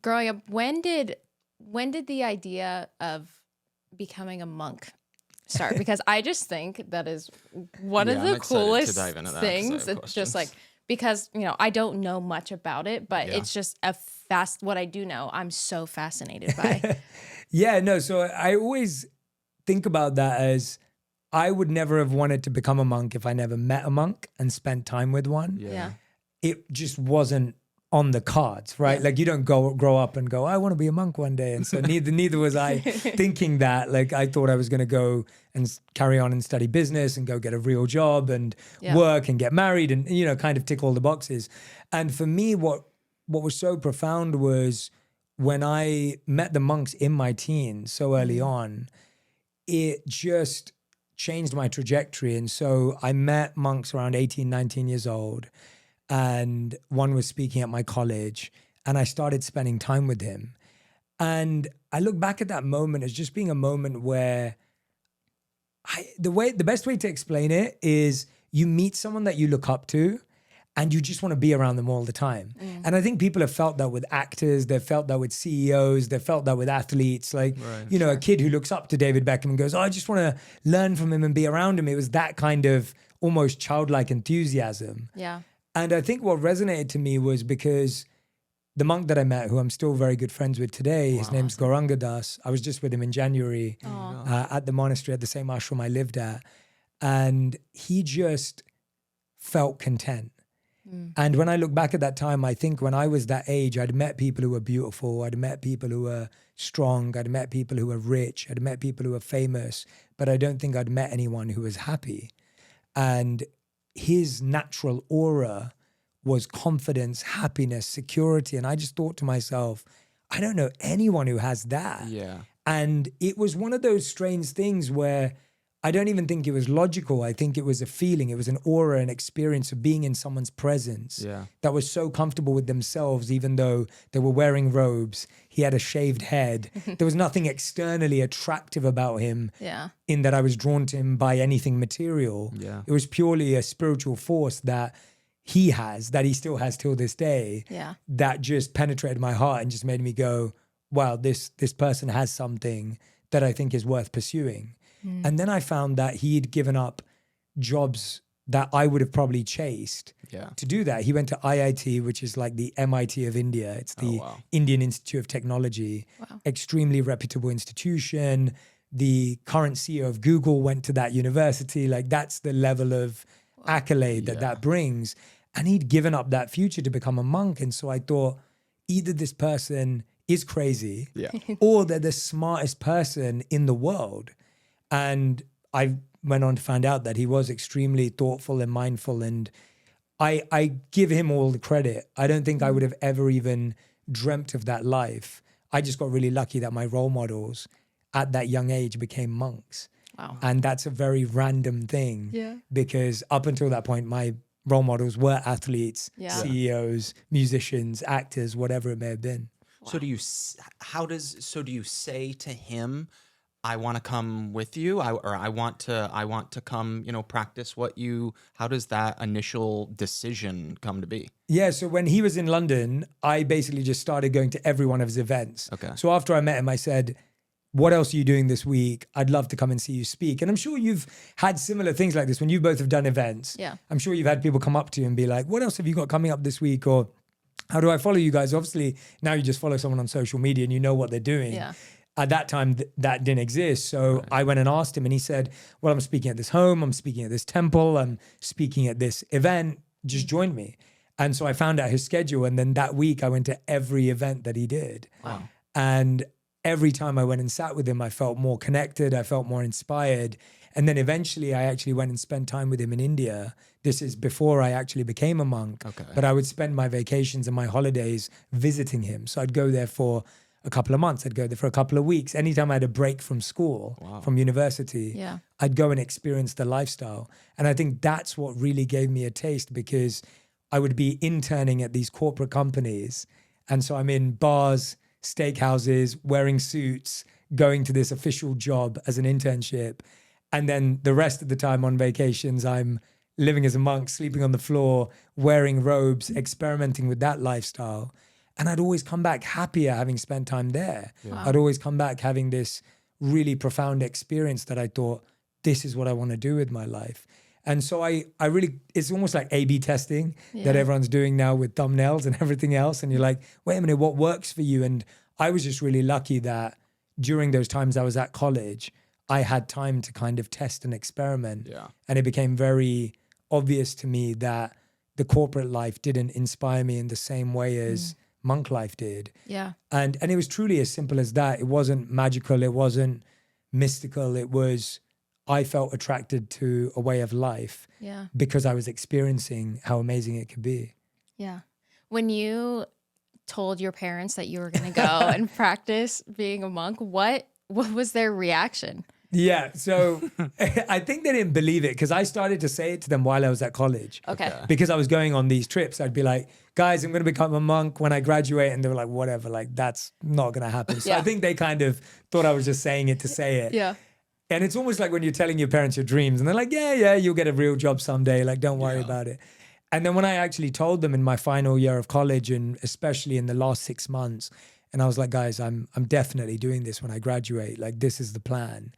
growing up, when did the idea of becoming a monk start? Because I just think that is one of I'm the excited to coolest dive into that 'cause I things. have It's just like, questions. because, I don't know much about it, but Yeah. it's just what I do know, I'm so fascinated by. Yeah, no. So I always think about that as I would never have wanted to become a monk if I never met a monk and spent time with one. Yeah. It just wasn't on the cards, right? Yeah. Like you don't grow up and go, I want to be a monk one day. And so neither was I thinking that. Like I thought I was going to go and carry on and study business and go get a real job and work and get married and, kind of tick all the boxes. And for me, what was so profound was when I met the monks in my teens so early on, it just changed my trajectory. And so I met monks around 18, 19 years old, and one was speaking at my college, and I started spending time with him. And I look back at that moment as just being a moment where the best way to explain it is you meet someone that you look up to and you just want to be around them all the time. And I think people have felt that with actors, they've felt that with CEOs, they've felt that with athletes. Like, a kid who looks up to David Beckham and goes, oh, I just want to learn from him and be around him. It was that kind of almost childlike enthusiasm. Yeah. And I think what resonated to me was because the monk that I met, who I'm still very good friends with today, his name's Gauranga Das. I was just with him in January at the monastery, at the same ashram I lived at. And he just felt content. And when I look back at that time, I think when I was that age, I'd met people who were beautiful. I'd met people who were strong. I'd met people who were rich. I'd met people who were famous. But I don't think I'd met anyone who was happy. And his natural aura was confidence, happiness, security. And I just thought to myself, I don't know anyone who has that. Yeah. And it was one of those strange things where I don't even think it was logical. I think it was a feeling. It was an aura, an experience of being in someone's presence that was so comfortable with themselves, even though they were wearing robes. He had a shaved head. There was nothing externally attractive about him in that I was drawn to him by anything material. Yeah. It was purely a spiritual force that he has, that he still has till this day, that just penetrated my heart and just made me go, wow, this person has something that I think is worth pursuing. And then I found that he'd given up jobs that I would have probably chased to do that. He went to IIT, which is like the MIT of India. It's the Indian Institute of Technology, extremely reputable institution. The current CEO of Google went to that university. Like that's the level of accolade that brings. And he'd given up that future to become a monk. And so I thought either this person is crazy or they're the smartest person in the world. And I went on to find out that he was extremely thoughtful and mindful. And I give him all the credit. I don't think I would have ever even dreamt of that life. I just got really lucky that my role models at that young age became monks. Wow. And that's a very random thing because up until that point, my role models were athletes, CEOs, musicians, actors, whatever it may have been. Wow. So do you say to him, I want to come with you, I want to come, practice how does that initial decision come to be? Yeah, so when he was in London, I basically just started going to every one of his events. Okay. So after I met him, I said, what else are you doing this week? I'd love to come and see you speak. And I'm sure you've had similar things like this when you both have done events. Yeah. I'm sure you've had people come up to you and be like, what else have you got coming up this week? Or how do I follow you guys? Obviously, now you just follow someone on social media and you know what they're doing. Yeah. At that time, that didn't exist. So I went and asked him and he said, well, I'm speaking at this home, I'm speaking at this temple, I'm speaking at this event, just join me. And so I found out his schedule. And then that week I went to every event that he did. Wow. And every time I went and sat with him, I felt more connected, I felt more inspired. And then eventually I actually went and spent time with him in India. This is before I actually became a monk. Okay. But I would spend my vacations and my holidays visiting him. So I'd go there for a couple of months. I'd go there for a couple of weeks. Anytime I had a break from school, from university, I'd go and experience the lifestyle. And I think that's what really gave me a taste because I would be interning at these corporate companies. And so I'm in bars, steakhouses, wearing suits, going to this official job as an internship. And then the rest of the time on vacations, I'm living as a monk, sleeping on the floor, wearing robes, experimenting with that lifestyle. And I'd always come back happier having spent time there. Wow. I'd always come back having this really profound experience that I thought, this is what I want to do with my life. And so I really, it's almost like A/B testing that everyone's doing now with thumbnails and everything else. And you're like, wait a minute, what works for you? And I was just really lucky that during those times I was at college, I had time to kind of test and experiment. Yeah. And it became very obvious to me that the corporate life didn't inspire me in the same way as monk life did. Yeah. And it was truly as simple as that. It wasn't magical. It wasn't mystical. It was, I felt attracted to a way of life because I was experiencing how amazing it could be. Yeah. When you told your parents that you were going to go and practice being a monk, what was their reaction? Yeah. So I think they didn't believe it because I started to say it to them while I was at college. Okay. Because I was going on these trips. I'd be like, guys, I'm going to become a monk when I graduate. And they were like, whatever, like that's not going to happen. So I think they kind of thought I was just saying it to say it. Yeah. And it's almost like when you're telling your parents your dreams and they're like, yeah, you'll get a real job someday. Like, don't worry about it. And then when I actually told them in my final year of college and especially in the last 6 months, and I was like, guys, I'm definitely doing this when I graduate. Like, this is the plan.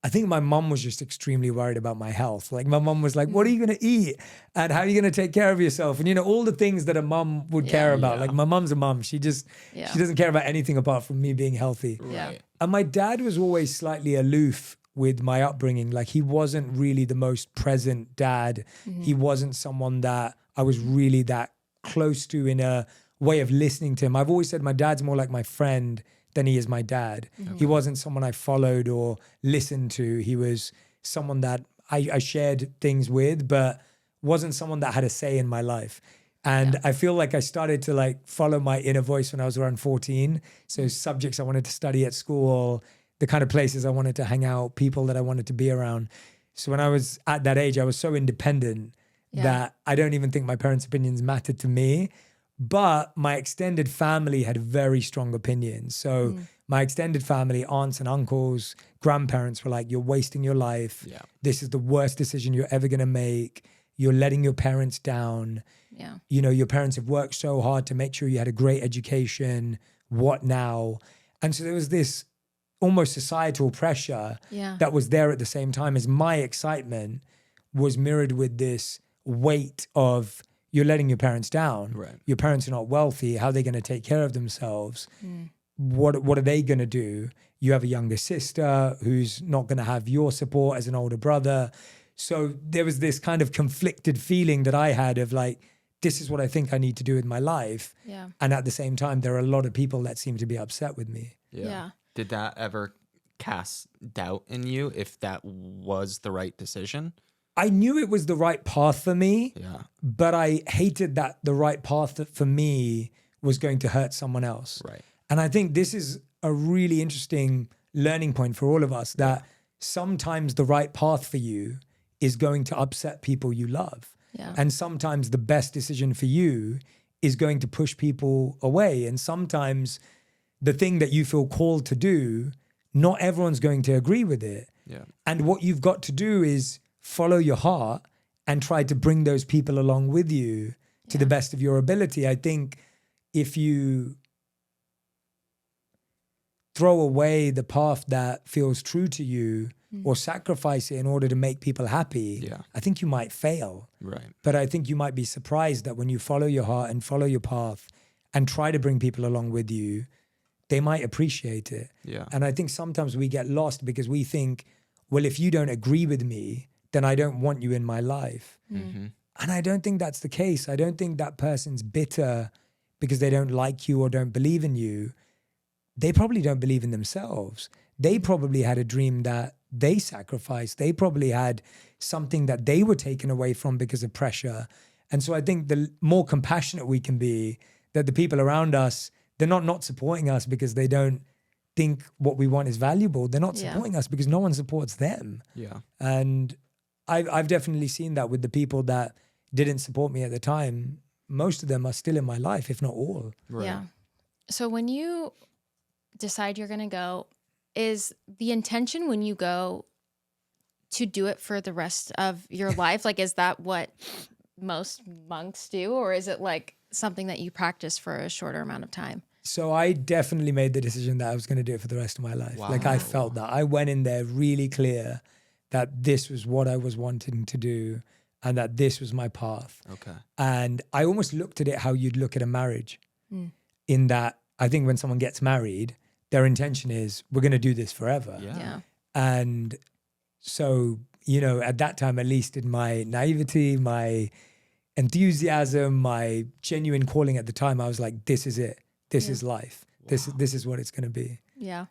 I think my mom was just extremely worried about my health. Like, my mom was like, what are you going to eat? And how are you going to take care of yourself? And, you know, all the things that a mom would care about. Like, my mom's a mom. She doesn't care about anything apart from me being healthy. Yeah. And my dad was always slightly aloof with my upbringing. Like, he wasn't really the most present dad. He wasn't someone that I was really that close to in a way of listening to him. I've always said my dad's more like my friend than he is my dad. He wasn't someone I followed or listened to. He was someone that I shared things with, but wasn't someone that had a say in my life. And I feel like I started to like follow my inner voice when I was around 14. So subjects I wanted to study at school, the kind of places I wanted to hang out, people that I wanted to be around. So when I was at that age, I was so independent that I don't even think my parents' opinions mattered to me. But my extended family had very strong opinions. So my extended family, aunts and uncles, grandparents were like, you're wasting your life. Yeah. This is the worst decision you're ever going to make. You're letting your parents down. Yeah. You know, your parents have worked so hard to make sure you had a great education. What now? And so there was this almost societal pressure that was there at the same time as my excitement was mirrored with this weight of, you're letting your parents down. Right. Your parents are not wealthy. How are they going to take care of themselves? What are they going to do? You have a younger sister who's not going to have your support as an older brother. So there was this kind of conflicted feeling that I had of like, this is what I think I need to do with my life. Yeah. And at the same time, there are a lot of people that seem to be upset with me. Yeah. Did that ever cast doubt in you if that was the right decision? I knew it was the right path for me, but I hated that the right path for me was going to hurt someone else. Right. And I think this is a really interesting learning point for all of us, that sometimes the right path for you is going to upset people you love. Yeah. And sometimes the best decision for you is going to push people away. And sometimes the thing that you feel called to do, not everyone's going to agree with it. Yeah. And what you've got to do is follow your heart and try to bring those people along with you to the best of your ability. I think if you throw away the path that feels true to you or sacrifice it in order to make people happy, I think you might fail. Right. But I think you might be surprised that when you follow your heart and follow your path and try to bring people along with you, they might appreciate it. Yeah. And I think sometimes we get lost because we think, well, if you don't agree with me, then I don't want you in my life. Mm-hmm. And I don't think that's the case. I don't think that person's bitter because they don't like you or don't believe in you. They probably don't believe in themselves. They probably had a dream that they sacrificed. They probably had something that they were taken away from because of pressure. And so I think the more compassionate we can be, that the people around us, they're not supporting us because they don't think what we want is valuable. They're not supporting us because no one supports them. Yeah. And I've definitely seen that with the people that didn't support me at the time. Most of them are still in my life, if not all. Right. Yeah. So when you decide you're going to go, is the intention when you go to do it for the rest of your life? Like, is that what most monks do? Or is it like something that you practice for a shorter amount of time? So I definitely made the decision that I was going to do it for the rest of my life. Like I felt that. I went in there really clear that this was what I was wanting to do and that this was my path. Okay. And I almost looked at it how you'd look at a marriage, in that I think when someone gets married, their intention is, we're going to do this forever. Yeah. And so, you know, at that time, at least in my naivety, my enthusiasm, my genuine calling at the time, I was like, this is it. This is life. This is what it's going to be. Yeah.